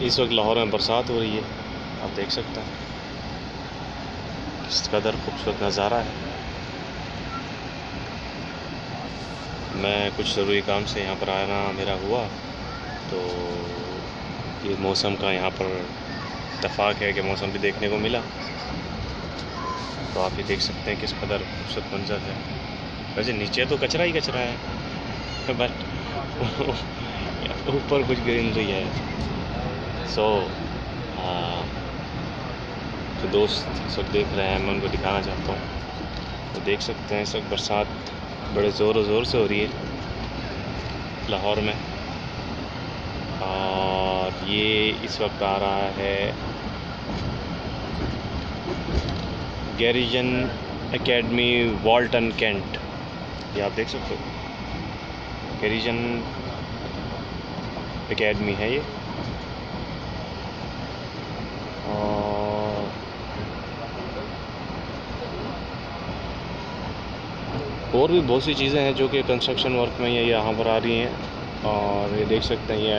इस वक्त लाहौर में बरसात हो रही है, आप देख सकते हैं किस कदर खूबसूरत नज़ारा है। मैं कुछ ज़रूरी काम से यहाँ पर आना मेरा हुआ, तो ये मौसम का यहाँ पर इत्तेफाक है कि मौसम भी देखने को मिला। तो आप ये देख सकते हैं किस कदर खूबसूरत मंजर है। वैसे नीचे तो कचरा ही कचरा है बट ऊपर कुछ ग्रीनरी है। सो जो दोस्त इस वक्त देख रहे हैं मैं उनको दिखाना चाहता हूँ। तो देख सकते हैं इस वक्त बरसात बड़े ज़ोर से हो रही है लाहौर में। और ये इस वक्त आ रहा है गैरिजन एकेडमी वॉल्टन कैंट। ये आप देख सकते हो गैरिजन एकेडमी है ये। और भी बहुत सी चीज़ें हैं जो कि कंस्ट्रक्शन वर्क में ये यहाँ पर आ रही हैं। और ये देख सकते हैं ये